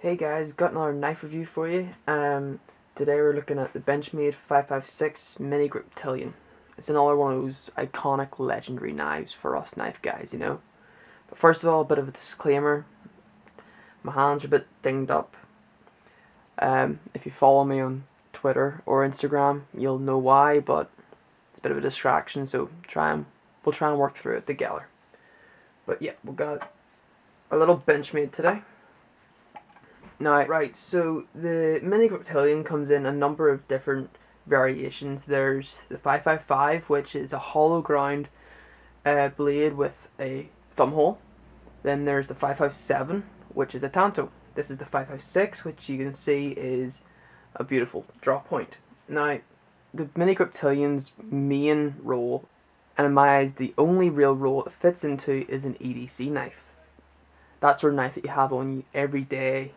Hey guys, got another knife review for you. Today we're looking at the Benchmade 556 Mini Griptilian. It's another one of those iconic legendary knives for us knife guys, you know. But first of all, a bit of a disclaimer. My hands are a bit dinged up. If you follow me on Twitter or Instagram, you'll know why, but it's a bit of a distraction, so we'll try and work through it together. But yeah, we got a little Benchmade today. Now, right, so the Mini Griptilian comes in a number of different variations. There's the 555, which is a hollow ground blade with a thumb hole. Then there's the 557, which is a tanto. This is the 556, which you can see is a beautiful drop point. Now, the Mini Griptilian's main role, and in my eyes the only real role it fits into, is an EDC knife. That sort of knife that you have on you every day,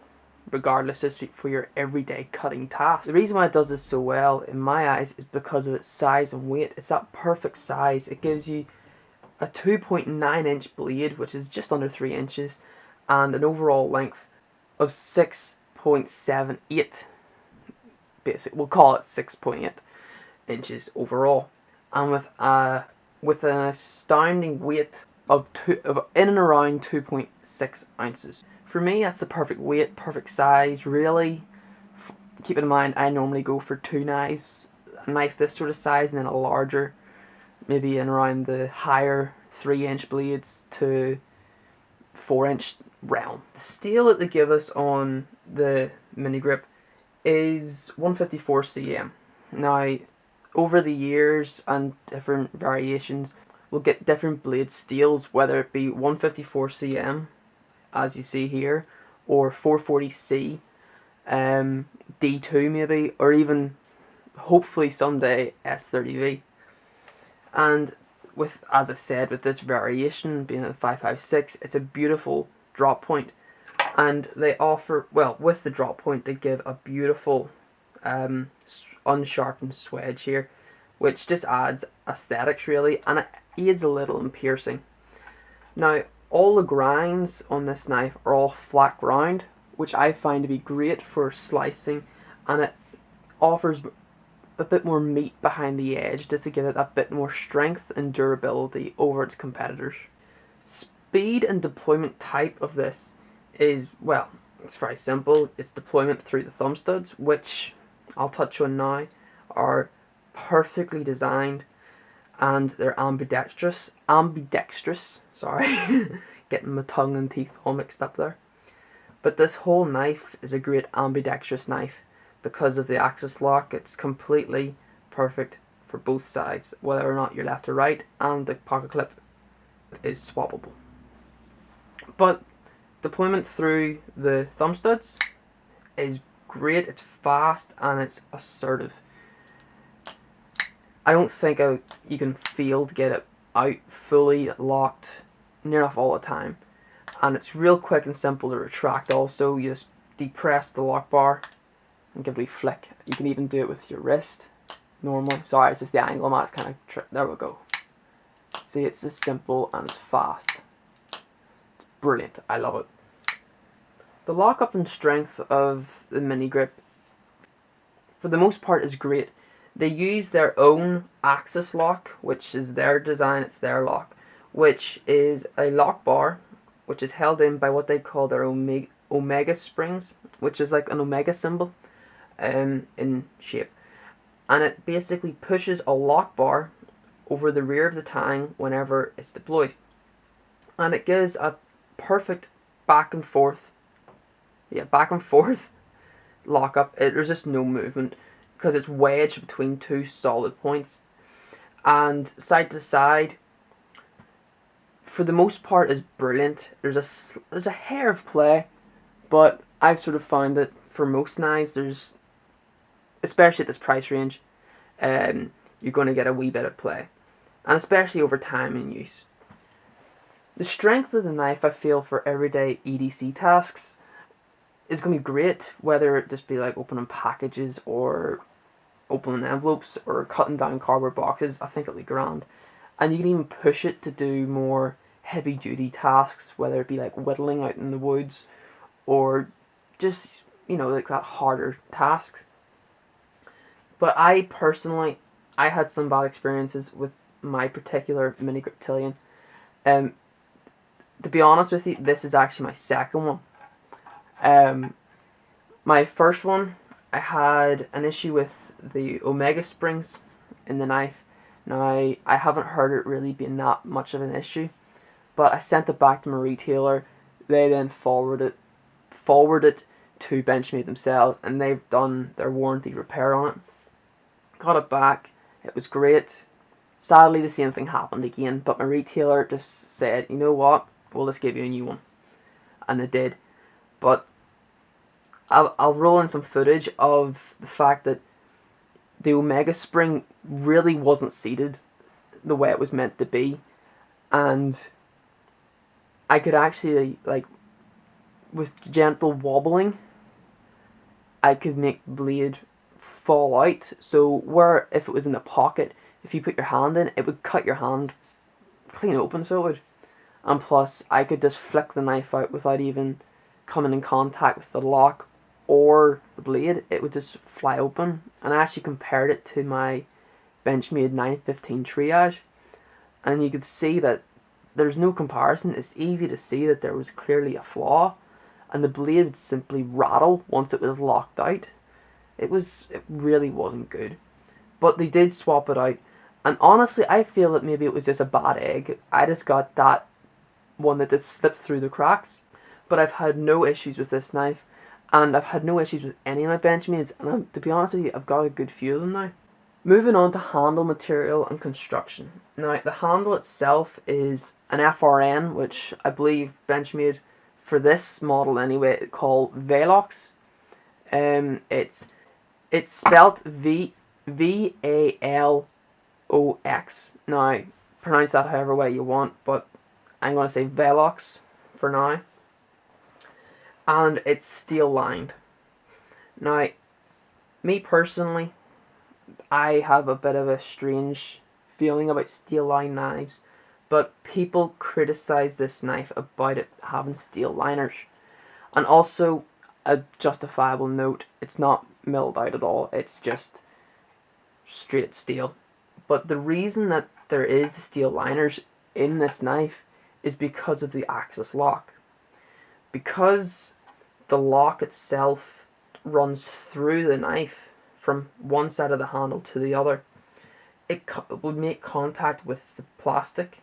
regardless of for your everyday cutting tasks. The reason why it does this so well, in my eyes, is because of its size and weight. It's that perfect size. It gives you a 2.9 inch blade, which is just under 3 inches, and an overall length of 6.78. We'll call it 6.8 inches overall, and with an astounding weight of in and around 2.6 ounces. For me, that's the perfect weight, perfect size, really. Keep in mind, I normally go for two knives. A knife this sort of size and then a larger, maybe in around the higher 3-inch blades to 4-inch realm. The steel that they give us on the Mini Grip is 154 cm. Now, over the years and different variations, we'll get different blade steels, whether it be 154 cm, as you see here, or 440C, D2 maybe, or even hopefully someday S30V. And with, as I said, with this variation being a 556, it's a beautiful drop point, and they offer, well, with the drop point they give a beautiful unsharpened swedge here, which just adds aesthetics really, and it aids a little in piercing. Now, all the grinds on this knife are all flat ground, which I find to be great for slicing, and it offers a bit more meat behind the edge just to give it that bit more strength and durability over its competitors. Speed and deployment type of this is, well, it's very simple. It's deployment through the thumb studs, which I'll touch on now, are perfectly designed, and they're ambidextrous, sorry, getting my tongue and teeth all mixed up there. But this whole knife is a great ambidextrous knife because of the axis lock. It's completely perfect for both sides, whether or not you're left or right, and the pocket clip is swappable. But deployment through the thumb studs is great, it's fast, and it's assertive. I don't think you can fail to get it out fully locked near enough all the time, and it's real quick and simple to retract. Also, you just depress the lock bar and give it a wee flick. You can even do it with your wrist normally. Sorry, it's just the angle, man. It's kind of there we go. See, it's just simple and it's fast. It's brilliant. I love it. The lockup and strength of the Mini Grip, for the most part, is great. They use their own axis lock, which is their design, it's their lock, which is a lock bar, which is held in by what they call their omega springs, which is like an omega symbol in shape. And it basically pushes a lock bar over the rear of the tang whenever it's deployed. And it gives a perfect back and forth lockup. There's just no movement, because it's wedged between two solid points, and side to side, for the most part, is brilliant. There's a hair of play, but I've sort of found that for most knives, especially at this price range, you're going to get a wee bit of play, and especially over time in use. The strength of the knife, I feel, for everyday EDC tasks is going to be great, whether it just be like opening packages or opening envelopes or cutting down cardboard boxes. I think it'll be grand. And you can even push it to do more heavy duty tasks, whether it be like whittling out in the woods or just, you know, like that harder task. But I personally, I had some bad experiences with my particular mini Griptilian. Um, to be honest with you, this is actually my second one. Um, my first one, I had an issue with the omega springs in the knife. Now, I haven't heard it really being that much of an issue, but I sent it back to my retailer. They then forwarded to Benchmade themselves, and they've done their warranty repair on it. Got it back. It was great. Sadly, the same thing happened again, but my retailer just said, you know what, we'll just give you a new one. And they did. But I'll roll in some footage of the fact that the omega spring really wasn't seated the way it was meant to be. And I could actually, like, with gentle wobbling, I could make the blade fall out. So where if it was in the pocket, if you put your hand in, it would cut your hand clean open, so it would. And plus, I could just flick the knife out without even coming in contact with the lock or the blade. It would just fly open. And I actually compared it to my Benchmade 915 Triage, and you could see that there's no comparison. It's easy to see that there was clearly a flaw, and the blade would simply rattle once it was locked out. It really wasn't good. But they did swap it out, and honestly, I feel that maybe it was just a bad egg. I just got that one that just slipped through the cracks. But I've had no issues with this knife, and I've had no issues with any of my Benchmades, and to be honest with you, I've got a good few of them now. Moving on to handle material and construction. Now, the handle itself is an FRN, which I believe Benchmade, for this model anyway, called Velox. It's spelled Valox. Now, pronounce that however way you want, but I'm going to say Velox for now. And it's steel lined. Now, me personally, I have a bit of a strange feeling about steel lined knives, but people criticize this knife about it having steel liners. And also, a justifiable note, it's not milled out at all, it's just straight steel. But the reason that there is the steel liners in this knife is because of the axis lock. Because the lock itself runs through the knife from one side of the handle to the other, it would make contact with the plastic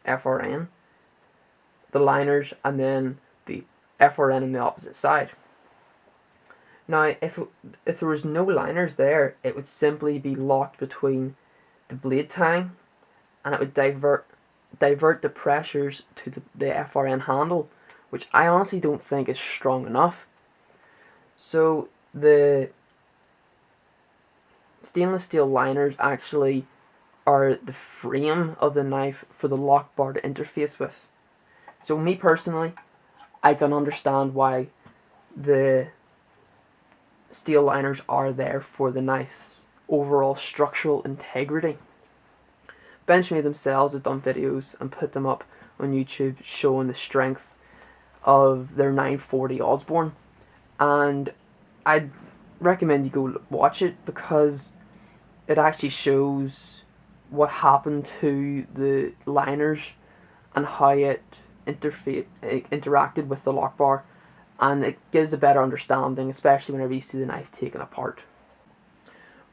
FRN, the liners, and then the FRN on the opposite side. Now, if there was no liners there, it would simply be locked between the blade tang, and it would divert the pressures to the FRN handle, which I honestly don't think is strong enough. So the stainless steel liners actually are the frame of the knife for the lock bar to interface with. So me personally, I can understand why the steel liners are there for the knife's overall structural integrity. Benchmade themselves have done videos and put them up on YouTube showing the strength of their 940 Osborne, and I'd recommend you go watch it because it actually shows what happened to the liners and how it interacted with the lock bar, and it gives a better understanding, especially whenever you see the knife taken apart.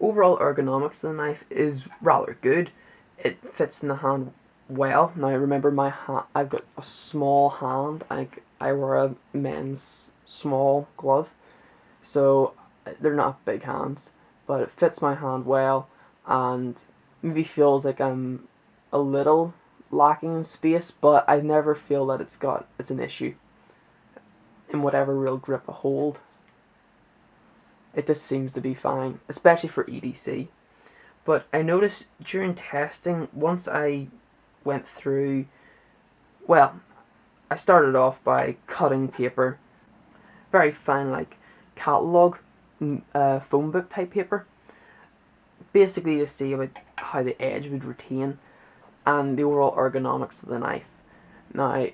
Overall ergonomics of the knife is rather good. It fits in the hand well. Now remember, my hand, I've got a small hand. I wear a men's small glove, so they're not big hands, but it fits my hand well, and maybe feels like I'm a little lacking in space, but I never feel that it's an issue in whatever real grip I hold. It just seems to be fine, especially for EDC. But I noticed during testing, once I went through, well, I started off by cutting paper, very fine, like catalogue phone book type paper, basically to see about how the edge would retain and the overall ergonomics of the knife. Now,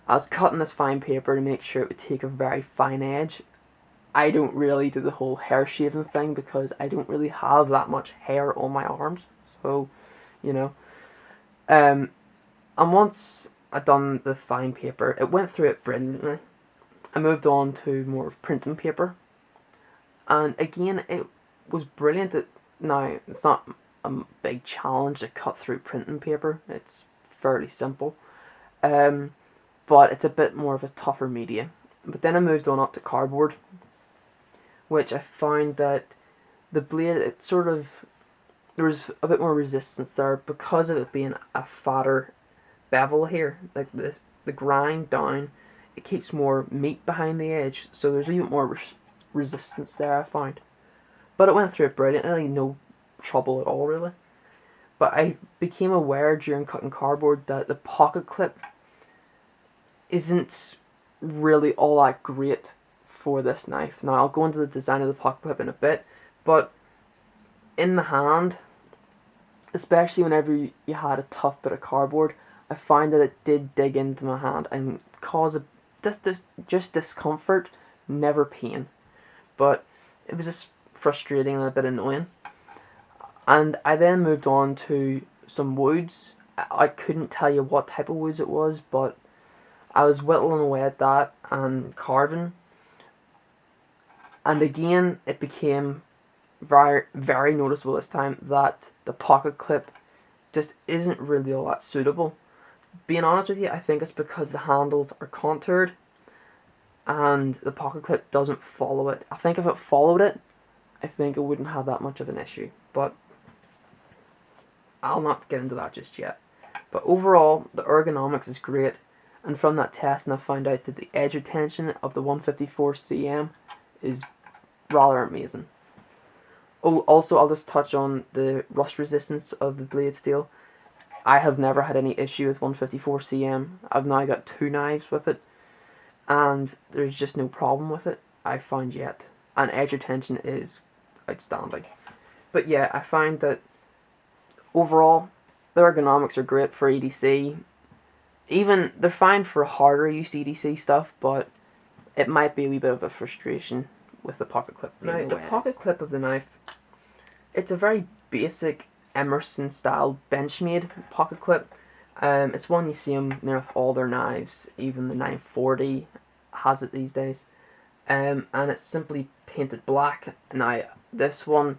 I was cutting this fine paper to make sure it would take a very fine edge. I don't really do the whole hair shaving thing because I don't really have that much hair on my arms. So, you know. And once I done the fine paper, it went through it brilliantly. I moved on to more of printing paper. And again, it was brilliant. Now, it's not a big challenge to cut through printing paper. It's fairly simple. But it's a bit more of a tougher media. But then I moved on up to cardboard, which I found that the blade, it sort of, there was a bit more resistance there because of it being a fatter bevel here. Like this, the grind down, it keeps more meat behind the edge, so there's even more resistance there, I found. But it went through it brilliantly, no trouble at all really. But I became aware during cutting cardboard that the pocket clip isn't really all that great for this knife. Now I'll go into the design of the pocket clip in a bit, but in the hand, especially whenever you had a tough bit of cardboard, I find that it did dig into my hand and cause just discomfort, never pain. But it was just frustrating and a bit annoying. And I then moved on to some woods. I couldn't tell you what type of woods it was, but I was whittling away at that and carving. And again, it became very, very noticeable this time that the pocket clip just isn't really all that suitable. Being honest with you, I think it's because the handles are contoured and the pocket clip doesn't follow it. I think if it followed it, I think it wouldn't have that much of an issue. But I'll not get into that just yet. But overall, the ergonomics is great. And from that testing, I found out that the edge retention of the 154 cm is rather amazing. Oh, also, I'll just touch on the rust resistance of the blade steel. I have never had any issue with 154 cm. I've now got 2 knives with it, and there's just no problem with it, I found yet. And edge retention is outstanding. But yeah, I find that overall, the ergonomics are great for EDC. Even, they're fine for harder use EDC stuff, but it might be a wee bit of a frustration with the pocket clip. Now, the pocket clip of the knife, it's a very basic Emerson style Benchmade pocket clip. It's one you see them near all their knives, even the 940 has it these days. And it's simply painted black. Now, this one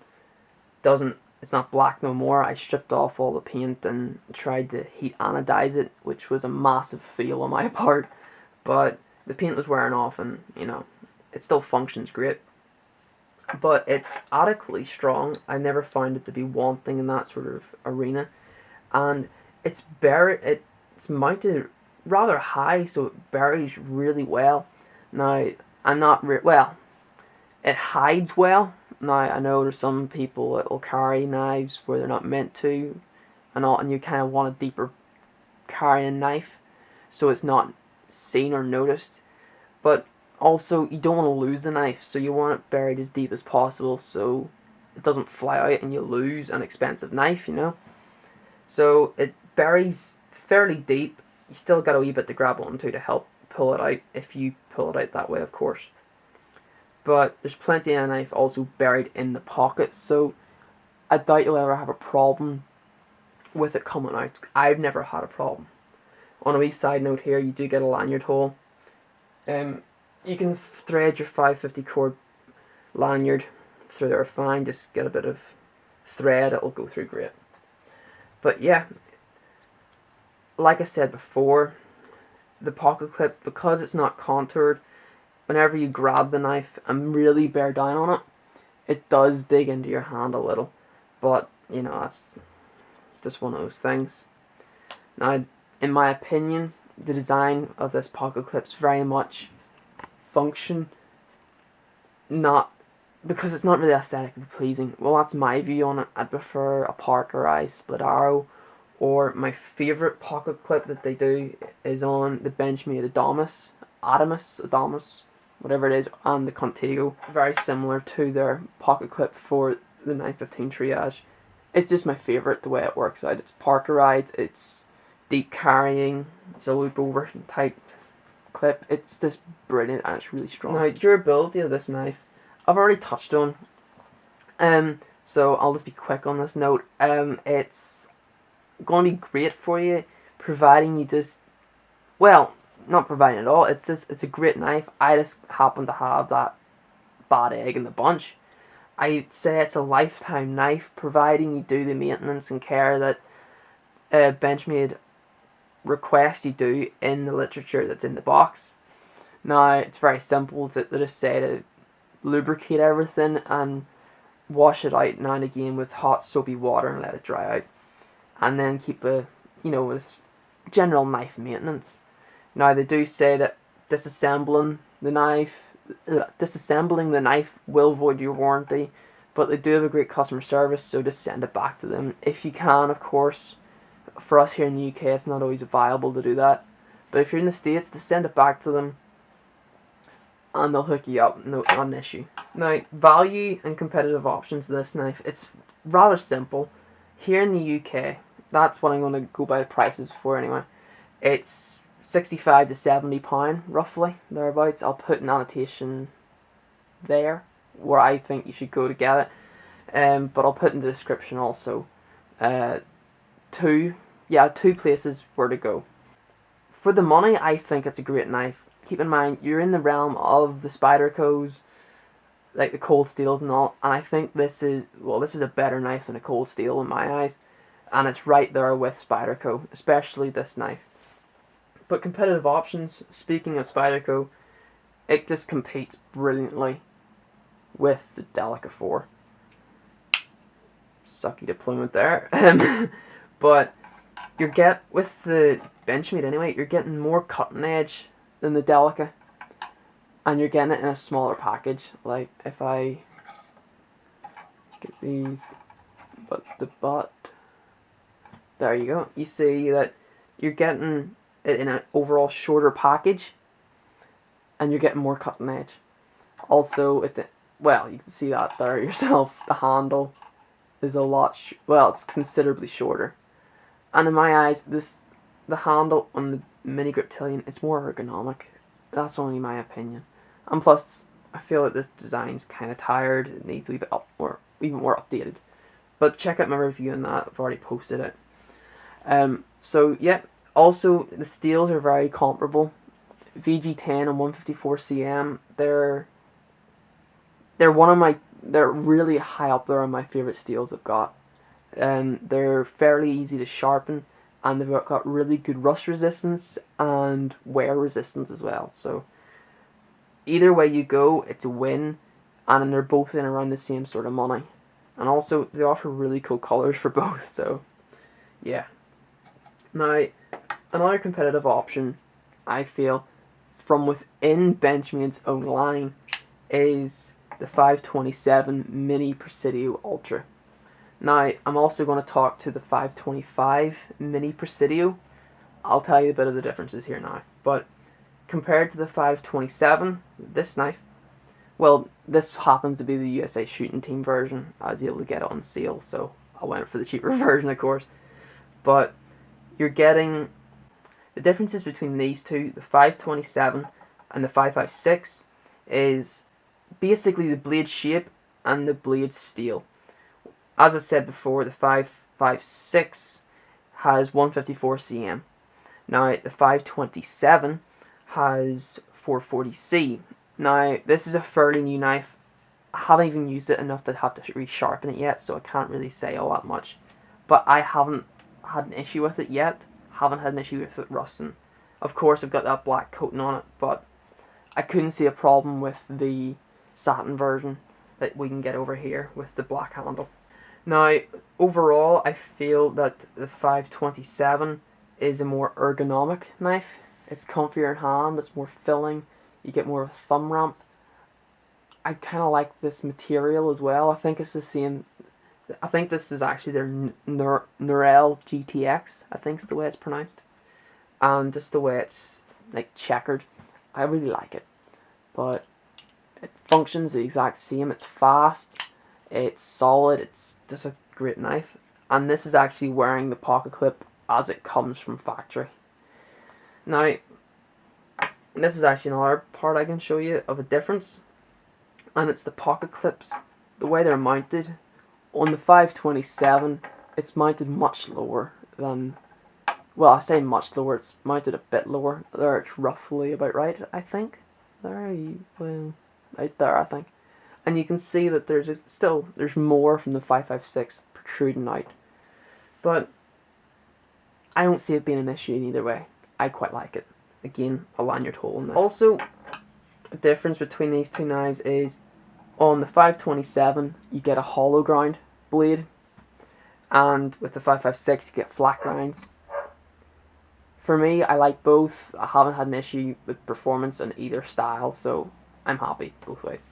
it's not black no more. I stripped off all the paint and tried to heat anodize it, which was a massive fail on my part. But the paint was wearing off and, you know, it still functions great. But it's adequately strong. I never found it to be wanting in that sort of arena. And it's mounted rather high, so it buries really well. Now, it hides well. Now, I know there's some people that will carry knives where they're not meant to, and you kind of want a deeper carrying knife, so it's not seen or noticed. But also, you don't want to lose the knife, so you want it buried as deep as possible so it doesn't fly out and you lose an expensive knife, you know. So it buries fairly deep. You still got a wee bit to grab onto to help pull it out, if you pull it out that way, of course. But there's plenty of knife also buried in the pocket, so I doubt you'll ever have a problem with it coming out. I've never had a problem. On a wee side note here, you do get a lanyard hole. You can thread your 550 cord lanyard through there fine, just get a bit of thread, it'll go through great. But yeah, like I said before, the pocket clip, because it's not contoured, whenever you grab the knife and really bear down on it, it does dig into your hand a little. But, you know, that's just one of those things. Now, in my opinion, the design of this pocket clip's very much function, not because it's not really aesthetically pleasing. Well, that's my view on it. I'd prefer a Parker Eye split arrow, or my favourite pocket clip that they do is on the Benchmade Adamus, whatever it is, and the Contigo. Very similar to their pocket clip for the 915 Triage. It's just my favourite, the way it works out. It's Parker Eye, it's deep carrying, it's a loop over type clip. It's just brilliant and it's really strong. Now, durability of this knife, I've already touched on. So I'll just be quick on this note. It's going to be great for you, providing you just, well, not providing at all. It's a great knife. I just happen to have that bad egg in the bunch. I'd say it's a lifetime knife, providing you do the maintenance and care that Benchmade request you do in the literature that's in the box. Now, it's very simple. They just say to lubricate everything and wash it out now and again with hot soapy water and let it dry out, and then keep this general knife maintenance. Now, they do say that disassembling the knife will void your warranty, but they do have a great customer service, so just send it back to them if you can, of course. For us here in the UK, it's not always viable to do that, but if you're in the States, just send it back to them and they'll hook you up, not an issue. Now, value and competitive options of this knife, it's rather simple. Here in the UK, that's what I'm going to go by the prices for anyway. It's £65 to £70 roughly, thereabouts. I'll put an annotation there where I think you should go to get it, but I'll put in the description also two places where to go. For the money, I think it's a great knife. Keep in mind, you're in the realm of the Spydercos, like the Cold Steels and all, and I think this is a better knife than a Cold Steel in my eyes, and it's right there with Spyderco, especially this knife. But competitive options, speaking of Spyderco, it just competes brilliantly with the Delica 4. Sucky deployment there. But with the Benchmade anyway, you're getting more cutting edge than the Delica, and you're getting it in a smaller package. Like if I get these, but the butt, there you go. You see that you're getting it in an overall shorter package, and you're getting more cutting edge. Also, you can see that there yourself. The handle is it's considerably shorter, and in my eyes, the handle on the Mini Griptilian, it's more ergonomic. That's only my opinion. And plus, I feel that this design's kind of tired. It needs a wee bit even more updated. But check out my review on that. I've already posted it. So yeah. Also, the steels are very comparable. VG10 and 154cm. They're really high up there on my favorite steels I've got. They're fairly easy to sharpen, and they've got really good rust resistance and wear resistance as well. So either way you go, it's a win, and they're both in around the same sort of money. And also, they offer really cool colors for both, so yeah. Now, another competitive option, I feel, from within Benchmade's own line is the 527 Mini Presidio Ultra. Now, I'm also going to talk to the 525 Mini Presidio. I'll tell you a bit of the differences here now. But compared to the 527, this knife, well, this happens to be the USA Shooting Team version. I was able to get it on sale, so I went for the cheaper version, of course. But you're getting the differences between these two, the 527 and the 556, is basically the blade shape and the blade steel. As I said before, the 556 has 154cm. Now, the 527 has 440C. Now, this is a fairly new knife. I haven't even used it enough to have to resharpen it yet, so I can't really say all that much. But I haven't had an issue with it yet. Haven't had an issue with it rusting. Of course, I've got that black coating on it, but I couldn't see a problem with the satin version that we can get over here with the black handle. Now, overall, I feel that the 527 is a more ergonomic knife. It's comfier in hand, it's more filling, you get more of a thumb ramp. I kind of like this material as well. I think it's the same. I think this is actually their Norel GTX, I think is the way it's pronounced. And just the way it's like checkered. I really like it. But it functions the exact same. It's fast, it's solid, it's just a great knife. And this is actually wearing the pocket clip as it comes from factory. Now, And this is actually another part I can show you of a difference, and it's the pocket clips. The way they're mounted on the 527, it's mounted much lower than, well, I say much lower, it's mounted a bit lower. There it's roughly about right, I think. Well, right there, I think. And you can see that there's more from the 556 protruding out. But I don't see it being an issue in either way. I quite like it. Again, a lanyard hole in there. Also, the difference between these two knives is on the 527 you get a hollow ground blade, and with the 556 you get flat grinds. For me, I like both. I haven't had an issue with performance in either style, so I'm happy both ways.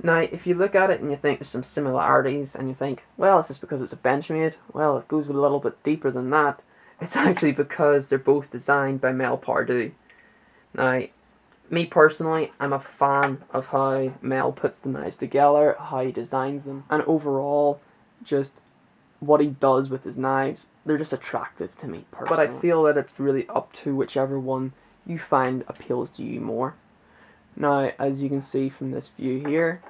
Now, if you look at it and you think there's some similarities, and you think, well, it's just because it's a Benchmade, well, it goes a little bit deeper than that. It's actually because they're both designed by Mel Pardew. Now, me personally, I'm a fan of how Mel puts the knives together, how he designs them, and overall, just what he does with his knives. They're just attractive to me personally. But I feel that it's really up to whichever one you find appeals to you more. Now, as you can see from this view here,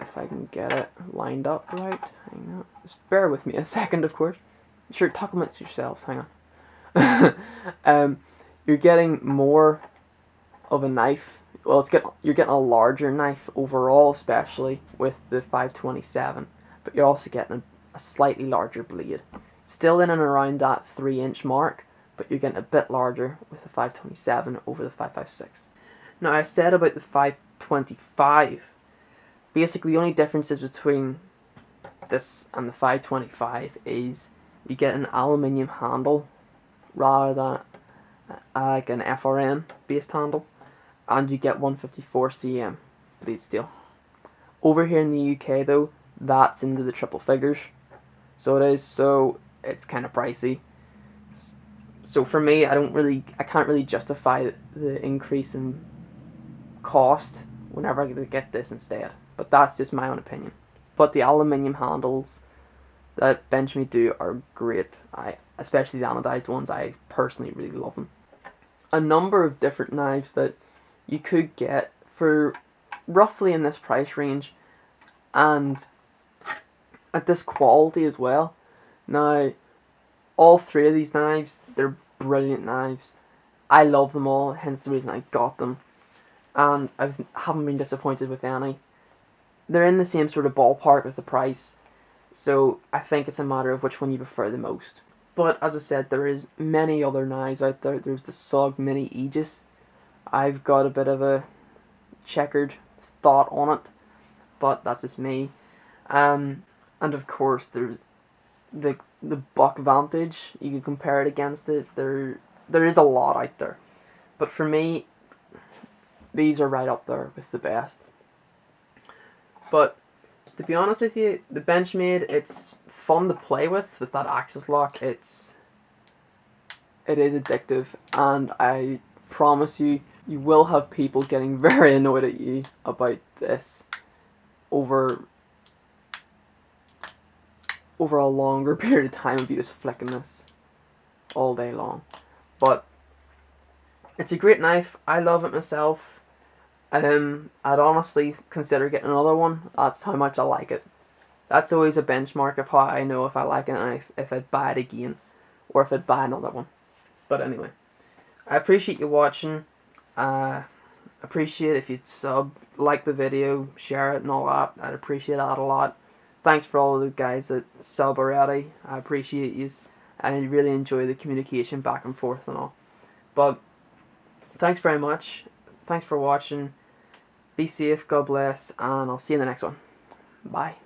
if I can get it lined up right, hang on, just bear with me a second, of course. Sure, talk amongst yourselves, hang on. You're getting more of a knife. Well, you're getting a larger knife overall, especially with the 527, but you're also getting a slightly larger blade. Still in and around that 3-inch mark, but you're getting a bit larger with the 527 over the 556. Now, I said about the 525, basically the only differences between this and the 525 is you get an aluminium handle rather than like an FRN based handle, and you get 154 cm blade steel. Over here in the UK though, that's into the triple figures, so it is, so it's kind of pricey. So for me, I can't really justify the increase in cost whenever I get this instead, but that's just my own opinion. But the aluminium handles that Benchmade do are great. Especially the anodized ones, I personally really love them. A number of different knives that you could get for roughly in this price range and at this quality as well. Now, all three of these knives, they're brilliant knives. I love them all, hence the reason I got them. And I haven't been disappointed with any. They're in the same sort of ballpark with the price, so I think it's a matter of which one you prefer the most. But as I said, there is many other knives out there. There's the SUG Mini Aegis. I've got a bit of a checkered thought on it, but that's just me. And of course, there's the Buck Vantage. You can compare it against it. There is a lot out there, but for me, these are right up there with the best. But to be honest with you, the Benchmade, it's fun to play with that axis lock. It is addictive, and I promise you, you will have people getting very annoyed at you about this over a longer period of time of you just flicking this all day long. But it's a great knife. I love it myself. I'd honestly consider getting another one. That's how much I like it. That's always a benchmark of how I know if I like it and if I'd buy it again, or if I'd buy another one. But anyway, I appreciate you watching. Appreciate if you'd like the video, share it and all that. I'd appreciate that a lot. Thanks for all of the guys that sub already. I appreciate you. I really enjoy the communication back and forth and all. But thanks very much. Thanks for watching. Be safe, God bless, and I'll see you in the next one. Bye.